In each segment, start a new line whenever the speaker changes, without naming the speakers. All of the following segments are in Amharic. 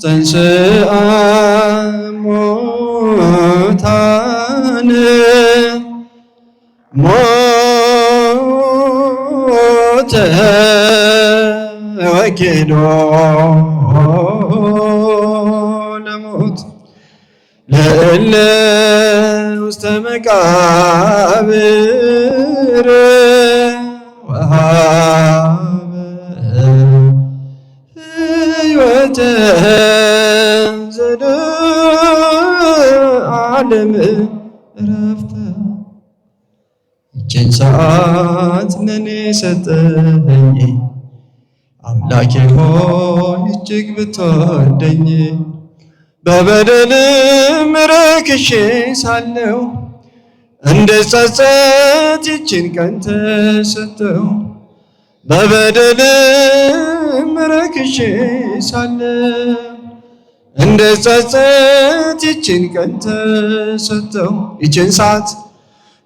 ተንሥአ እሙታን ሞተ ወኪሎ ለሞት ለእለ ውስተ መቃብር ወሀበ ሕይወተ ዘለዓለም ዕረፍተ። ይህችን ሰዓት ለኔ ሰጠኸኝ አምላኬ ሆይ እጅግ ብትወደኝ በበደልም ረክሼ ሳለሁ እንድጸጸት ይህችን ቀን ተሰጠው። በበደልም ረክሼ ሳለሁ እንድጸጸት ይህችን ቀን ተሰጠው።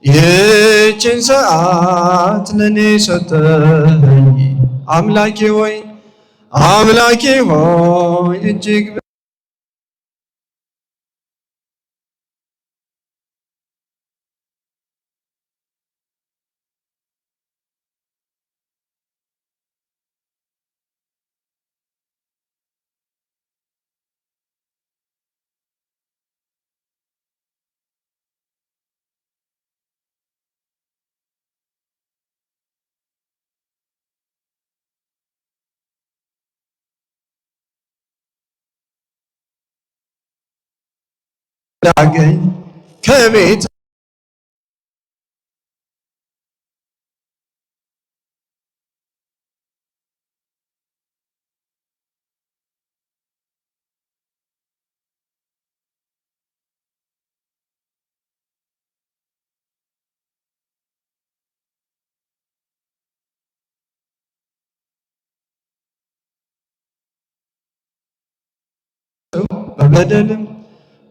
ይህችን ሰዓት ለኔ ሰጠኸኝ አምላኬ ሆይ እጅግ ዳገኝ ከቤት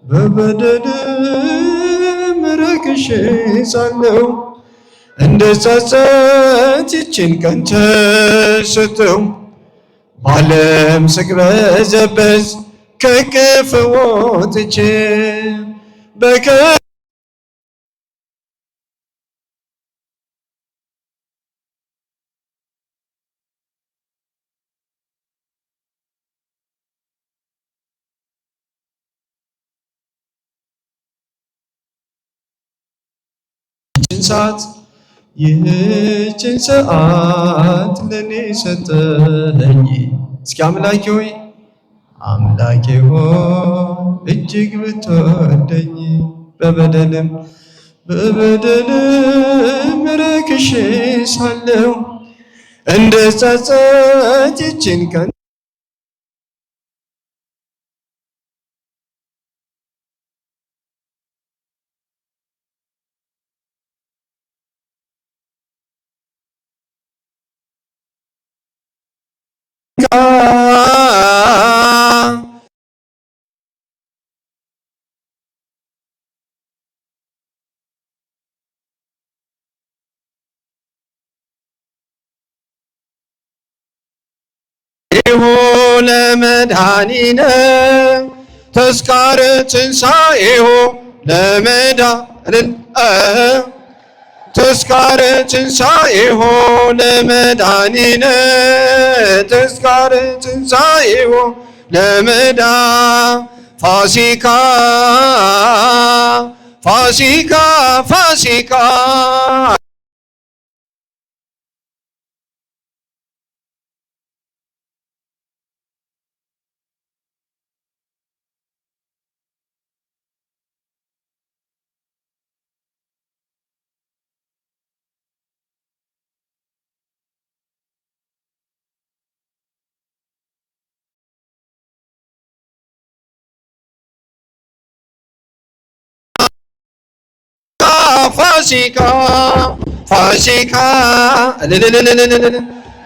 በበደልም ረክሼ ሳለሁ እንድጸጸት ይህችን ቀን ተሰጠው። በዓለም ስቅበዘበዝ ከእቅፍ ወጥቼ ይህችን ሰዓት ለኔ ሰጠኸኝ። እስኪ አምላኬ ሆይ እጅግ ብትወደኝ በበደልም ረክሼ ሳለሁ እንድጸጸት ይህችን ቀን ለመድኃኒነ ተስካረ ትንሣኤሁ ተስካረ ትንሣኤሁ ለመድኃኒነ ተስካረ ትንሣኤሁ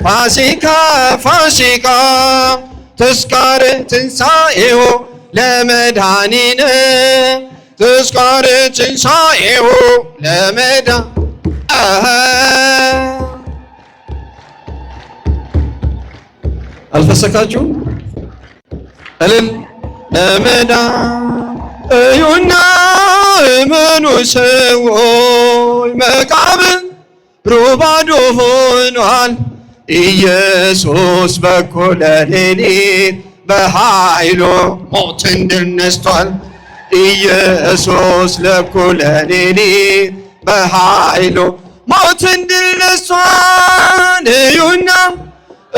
ፋሲካ ፋሲካ ተስካረ ትንሣኤሁ ለመድኃኒነ ተስካረ ትንሣኤሁ አልፈሰካችሁም? እልል ለመዳን እዩና እመኑ ሰዎች መቃብሩ ባዶ ሆኗል። ኢየሱስ በኩለ ሌሊት በኃይሉ ሞትን ድል ነስቷል። ኢየሱስ ለኩለ ሌሊት በኃይሉ ሞትን ድል ነስቷል። እዩና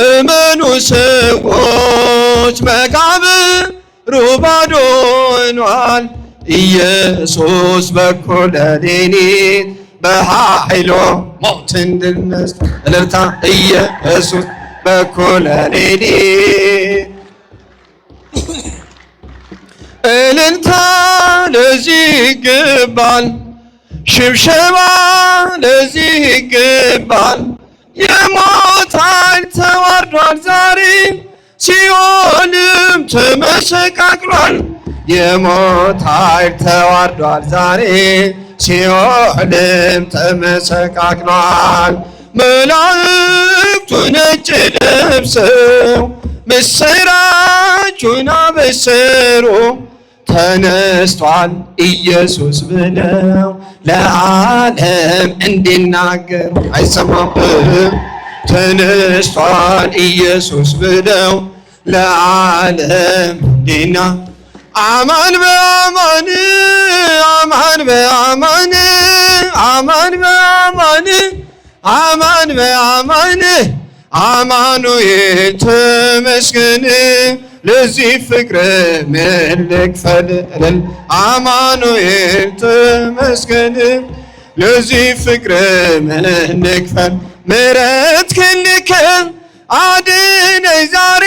እመኑ ሰዎች መቃብሩ ባዶ ሆኗል። ኢየሱስ በኩለ ሌሊት በኃይሉ ሞትን ድል ነስቷል። እልልታ ኢየሱስ በኩለ ሌሊት እልልታ ለዚህ ይገባል፣ ሽብሸባ ለዚህ ይገባል። የሞት ኃይል ተዋርዷል ዛሬ ሲኦልም ተመሰቃቅሏል። የሞት ኃይል ተዋርዷል ዛሬ ሲኦልም ተመሰቃቅሏል። መላእክቱ ነጭ ለብሰው ምስራቹን አበሰሩ። ተነስቷል ኢየሱስ ብለው ለዓለም እንዲናገሩ አይሰማም። ተነስቷል ኢየሱስ ብለው ለዓለም እንዲና አማን በአማን አማን በአማን አማን በአማን አማን በአማን አማኑኤል ተመስገን ለዚህ ፍቅር ምን ልክፈል? አማኑኤል ተመስገን ለዚህ ፍቅር ምን ልክፈል? ምሕረትህን ልከህ አድነኝ ዛሬ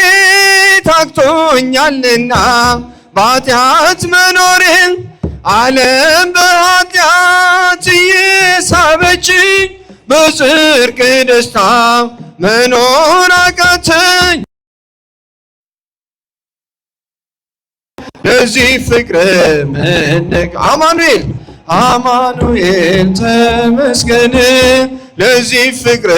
ታክቶኛልና በኃጢአት መኖሬ ዓለም በኃጢአት እየሳበችኝ በጽድቅ ደስታ መኖር አቃተኝ። ለዚህ ፍቅር ምንክ አማኑኤል አማኑኤል ተመስገን ለዚህ ፍቅር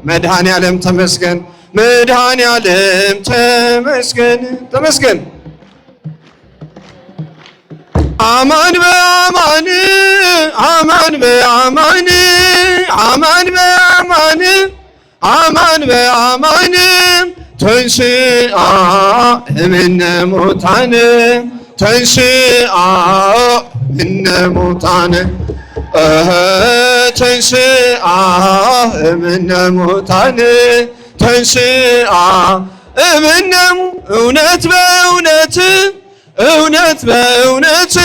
መድኃኔ ዓለም ተመስገን መድኃኔ ዓለም ተመስገን ተመስገን አማን በአማን አማን በአማን አማን በአማን አማን በአማን ተንሥአ እምነ ሙታን ተንሥአ እምነ ሙታን ተንሥአ እምነ ሙታን ተንሥአ እምነ እውነት በእውነት እውነት በእውነት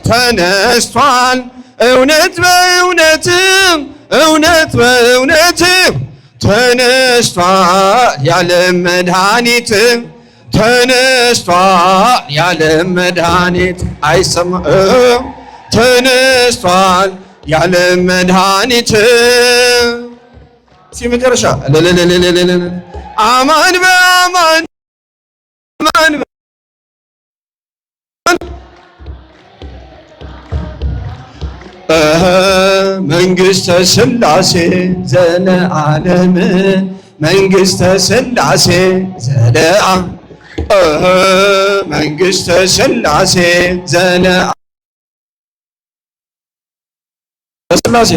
ተነስቷል እውነት በእውነት እውነት በእውነት ተነስቷል ያለም መድኃኒት ተነስቷል ያለም መድኃኒት አይሰማ ተነስቷል ያለም መድኃኒት ሲመጨረሻ አማን በአማን አማን መንግሥተ ሥላሴ ዘለዓለም መንግሥተ ሥላሴ ዘለዓለም መንግሥተ ሥላሴ ዘለዓለም ሥላሴ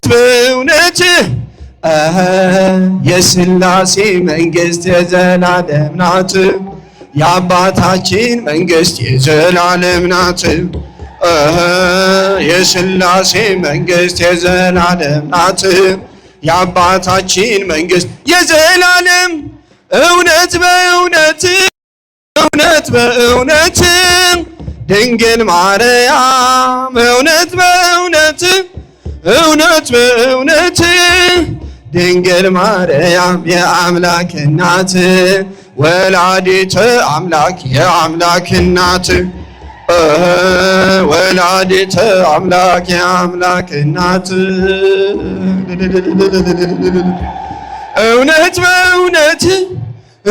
በእውነት የሥላሴ መንግሥት የዘላለም ናት። የአባታችን መንግሥት የዘላለም ናት። የሥላሴ መንግሥት የዘላለም ናት። የአባታችን መንግሥት የዘላለም እውነት በእውነት እውነት በእውነት ድንግል ማርያም እውነት በእውነት እውነት በእውነት ድንግል ማርያም የአምላክ እናት ወላዲተ አምላክ የአምላክ እናት ወላዲተ አምላክ የአምላክ እናት እውነት በእውነት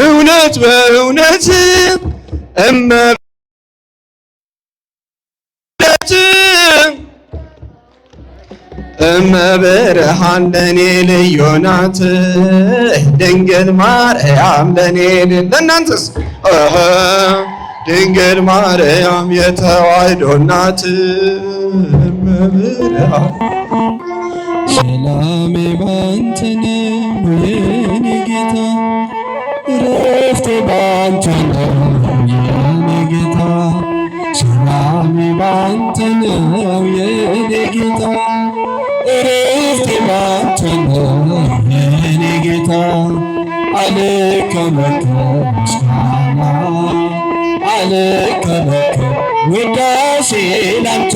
እውነት በእውነት እመብርሃን ለኔ ልዩ ናት ድንግል ማርያም ለኔ ለእናንተስ ድንግል ማርያም የተዋሕዶ ናት እመብርሃን
ሰላሜ ባንተ ነው የኔ ጌታ እረፍቴ ባንተ ነው የኔ ጌታ ሰላሜ ባንተ ነው የኔ ጌታ እረፍቴ ባንተ ነው የኔ ጌታ አልከለከል ምስጋና አልከለከል ውዳሴ ላንተ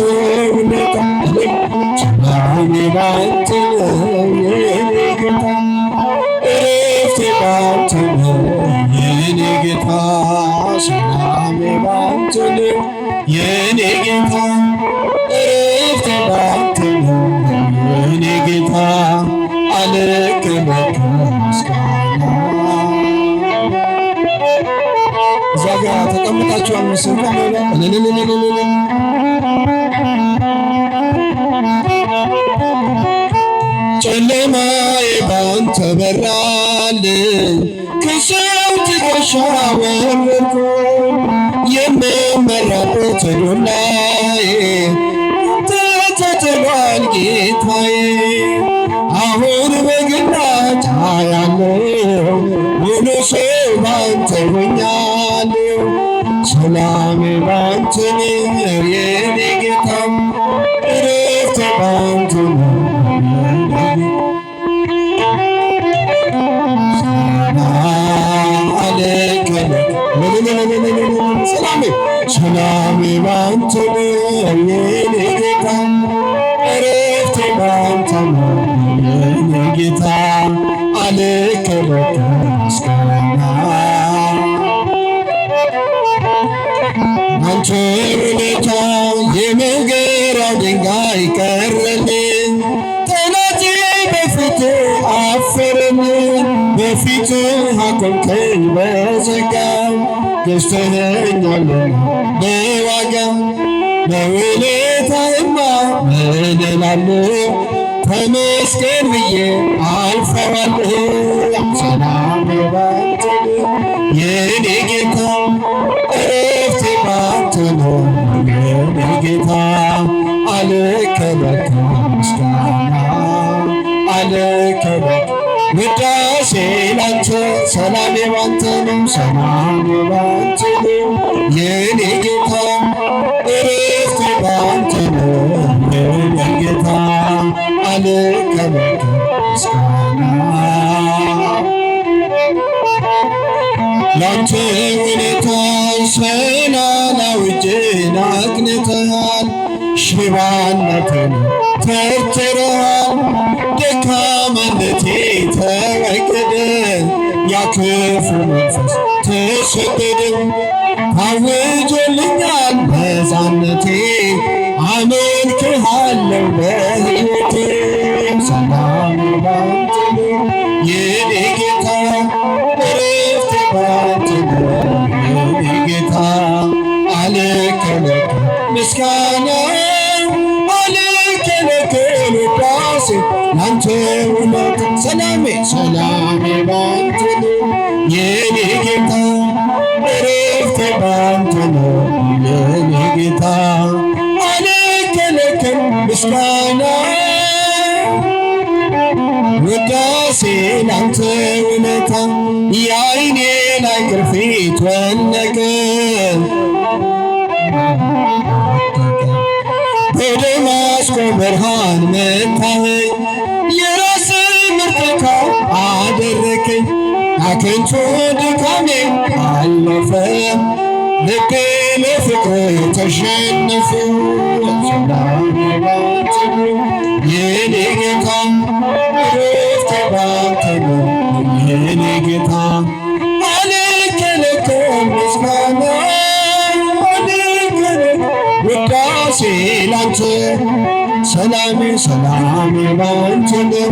ውለታ ሰላሜ ባንተ ነው የኔ ጌታ እረፍቴ ባንተ ነው የኔ ጌታ ሰላሜ ባንተ ነው የኔ ጌታ እረፍቴ ባንተ ነው የኔ ጌታ አልከለከል ምስጋና እዛ ጋ ተቀምጣችሁ አመስግኑ ጨለማዬ ባንተ በራልኝ ከሰው ትከሻ ወረድኩ የምመራበት ዱላዬ ተጥሏል ጌታዬ አሁን በግልጽ አያለሁ ሙሉ ሰው ባንተ ሆኛለሁ ሰላሜ ባንተ ነው የኔ ጌታ እረፍቴ ባንተ ነው ሰላሜ ባንተ ነው የኔ ጌታ እረፍቴ ባንተ ነው የኔ ጌታ አልከለከል ምስጋና አንተ ውለታ የመገራው ድንጋይ ቀረልኝ ጠላቴ በፊት አፈረኝ በፊት አቆምከኝ በጸጋው ገዝተኸኛልና በዋጋው በውለታህማ ምን እላለሁ ተመስገን ብዬ አልፈዋለሁ ሰላሜ ባንተ ነው የኔ ጌታ እረፍቴ ባንተ ነው የኔ ጌታ አልከለከል ምስጋና አልከለከል ውዳሴ ላንተ ሰላሜ ባንተ ነው ሰላሜ ባንተ ነው የኔ ጌታ እረፍቴ ባንተ ነው የኔ ጌታ አልከለከል ምስጋና ላንተ ውለታ ሰላላዊ እጅን አቅንተሃል ሽባነትን ተርትረሃል ደካማነቴ ተወገደ ያ ክፉ መንፈስ ተሰደደ ታውጆልኛል ነፃነቴ አመልክሃለሁ በሕይወቴ ሰላሜ ባንተ ነው የኔ ጌታ እረፍቴ ባንተ ነው የኔ ጌታ አልከለከል ምስጋና አልከለከል ውዳሴ ላንተ ውለታ ሰላሜ ባንተ ነው የኔ ጌታ እረፍቴ ባንተ ነው የኔ ጌታ አልከለከል ምስጋና ውዳሴ ላንተ ውለታ የዓይኔ ላይ ቅርፊት ወለቀ በደማስቆ ብርሃን መታኸኝ የራስ ምርተካ አደረከኝ አከንቱ ድካሜ አለፈ ልቤ ለፍቅር ተሸነፈ ሰላሜ ባንተ ነው የኔ ጌታ እረፍቴ ባንተ ነው የኔ ጌታ አልከለከል ምስጋና አልከለከል ውዳሴ ላንተ ሰላሜ ባንተ ነው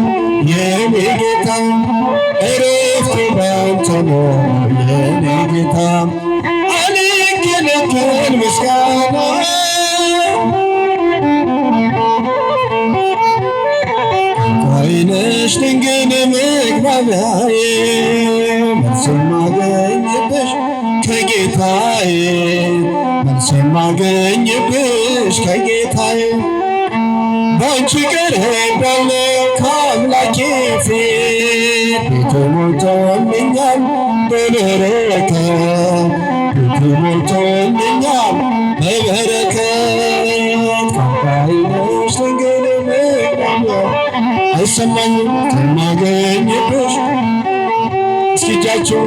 የኔ ጌታ እረፍቴ ባንተ ነው የኔ ጌታ አልከለከል ምስጋና ነሽ ድንግል መግባቢያዬ መልስ የማገኝብሽ ከጌታዬ መልስ የማገኝብሽ ከጌታዬ ባንቺ ቀርቤያለሁ ከአምላኬ ፊት ቤቱ ሞልቶልኛል በበረከት ቤቱ ሞልቶልኛል በበረከት ቋንቋዬ ነሽ ድንግል መግባቢያዬ አይሰማኝም ከማገኝብሽ እስኪ እጃችሁ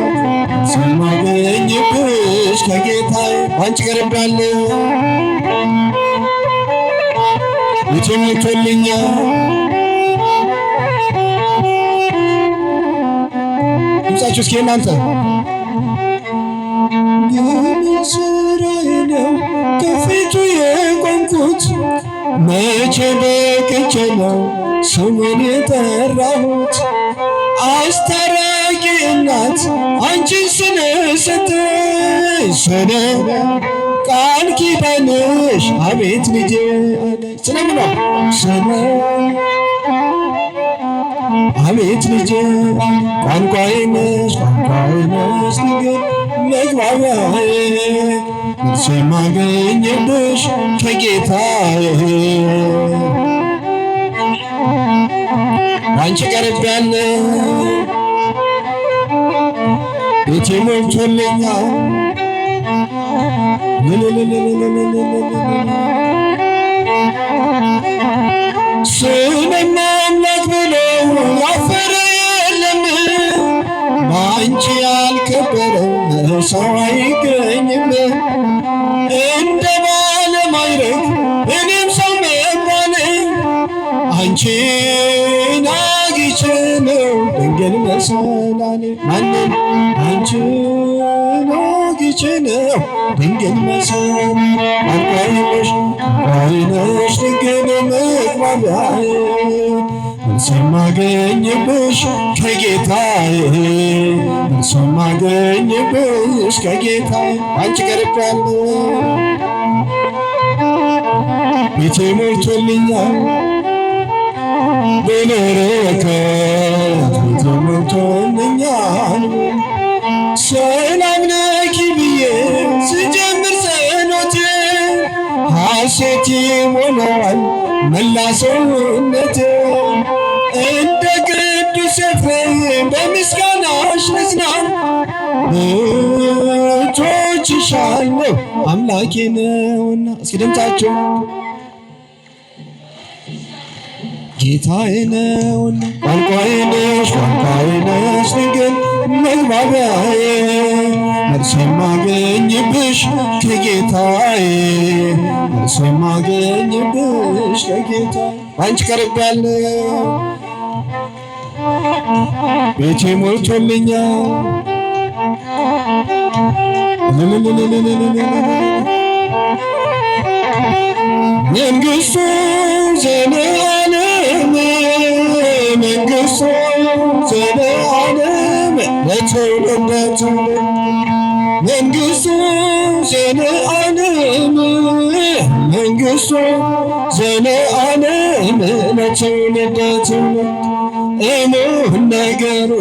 የማገኝብሽ ከጌታዬ ባንቺ ቀርቤያለሁ ቤቱ ሞልቶልኛል ድምፃችሁ እስኪ እናንተ የምን ስራዬ ነው ከፊቱ የቆምኩት መቼ በቅቼ ነው ስሙን የጠራሁት አስታራቂ እናት አንቺን ስለሰጠሽ ስለ ቃል ኪዳንሽ አቤት ልጄ ስለምኗ ስለ አቤት ልጄ ቋንቋዬ ነሽ ድንግል መግባቢያዬ መልስ የማገኝብሽ ከጌታዬ ባንቺ ቀርቤያለሁ ቤቴ ሞልቶልኛል ስምም አምላክ ብሎ ያፈረ የለም በአንቺ ያልከበረ ሰው አይገኝም እንደ ባለማዕረግ እኔም ሰው መባል አንቺን አግኝቼ ነው ድንግል መሰላሌ ማንን አንቺን አግኝቼ ነው ድንግል መሰላሌ ቋንቋዬ ነሽ ድንግል መግባቢያዬ መልስ የማገኝብሽ ከጌታዬ መልስ የማገኝብሽ ከጌታዬ ባንቺ ቀርቤያለሁ ቤቴ ሞልቶልኛል በበረከት ቤቴ ሞልቶልኛል ሰላም ለኪ ብዬ ስጀምር ጸሎቴ ሐሴት ይሞላዋል መላ ሰውነቴ እንደ ቅዱስ ኤፍሬም በምስጋናሽ ልጽና እቶችሻለሁ አምላኬ ነውና እስኪ ድምፃችሁ ጌታዬ ነውና ቋንቋዬ ነሽ ድንግል መግባቢያዬ መልስ የማገኝብሽ ከጌታዬ መልስ የማገኝብሽ ከጌታዬ ባንቺ ቀርቤያለሁ ቤቴ ሞልቶልኛል መንግሥቱ ዘለዓለም መንግሥቱ ዘለዓለም ለትውልድ መንግሥቱ ዘለዓለም መንግሥቱ ዘለዓለም ለትውልድ እሙን ነገሩ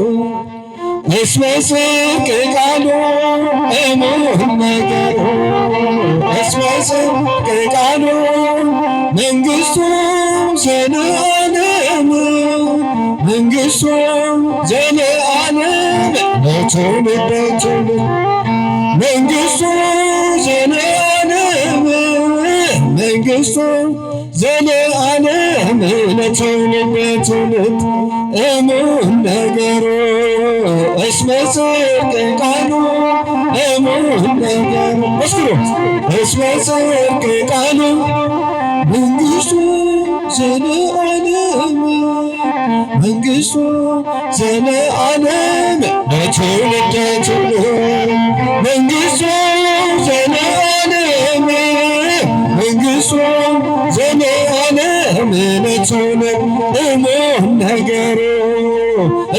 እስመ ጽድቅ ቃሉ እሙን ነገሩ እስመ ጽድቅ ቃሉ መንግሥቱ ዘለዓለም መንግሥቱ ዘለዓለም ለትውልድ መንግሥቱ ዘለዓለም መንግሥቱ ዘለዓለም ለትውልድ እሙን ነገሩ እስመ ጽድቅ ቃሉ እሙን ነገሩ መስክሩ እስመ ጽድቅ ቃሉ መንግሥቱ ዘለዓለም መንግሥቱ ዘለዓለም ለትውልድ መንግሥቱ ዘለዓለም መንግሥቱ ዘለዓለም ለትውልድ እሙን ነገሩ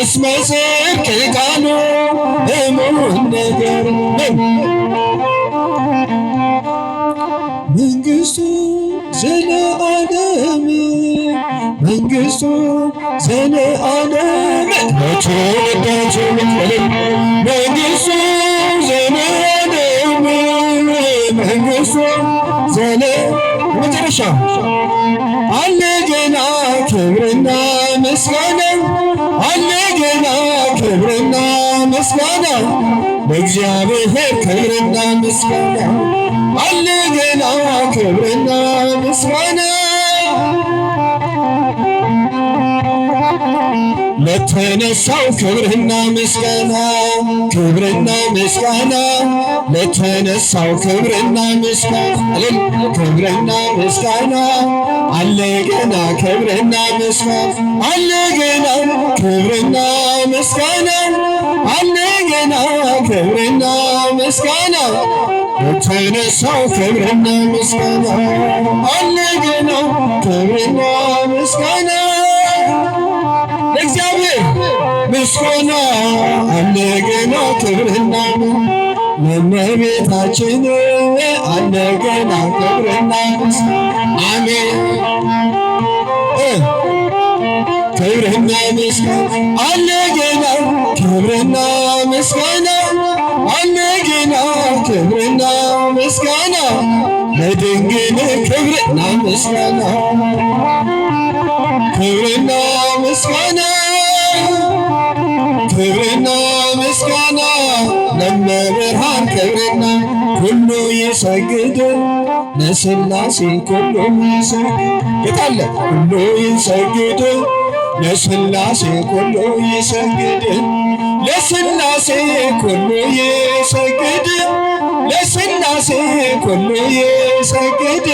እስመ ጽድቅ ቃሉ እሙን ነገሩ መንግሥቱ ዘለዓለም መንግሥቱ ዘለዓለም ለተወዳጁ መንግሥቱ ዘለዓለም መንግሥቱ መጨረሻ አለ ገና ክብርና ምስጋና አለ ገና ክብርና ምስጋና ለእግዚአብሔር ክብርና ምስጋና አለ ገና ክብርና ምስጋና ለተነሳው ክብርና ምስጋና ክብርና ምስጋና ለተነሳው ክብርና ምስጋና ክብርና ምስጋና አለ ገና ክብርና ምስጋና አለ ገና ክብርና ምስጋና አለ ገና ክብርና ምስጋና ለተነሳው ክብርና ምስጋና አለ ገና ክብርና ምስጋና ለእግዚአብሔር ምስጋና አለ ገና ክብርና ለእመቤታችን አለ ገና ክብርና አሜን ክብርና ምስጋና አለ ገና ክብርና ምስጋና አለ ገና ክብርና ምስጋና ለድንግል ክብርና ምስጋና ክብርና ምስጋና ክብርና ምስጋና ለመብርሃን ክብርና ሁሉ ይሰግድ ለሥላሴ ሁሉ ይሰግድ የታለ ሁሉ ይሰግድ ለሥላሴ ሁሉ ይሰግድ ለሥላሴ ሁሉ ይሰግድ ለሥላሴ ሁሉ ይሰግድ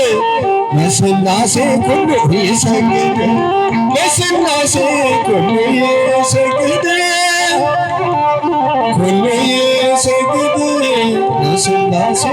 ለሥላሴ ሁሉ ይሰግድ ለሥላሴ ሁሉ ይሰግድ ሁሉ ይሰግድ ለሥላሴ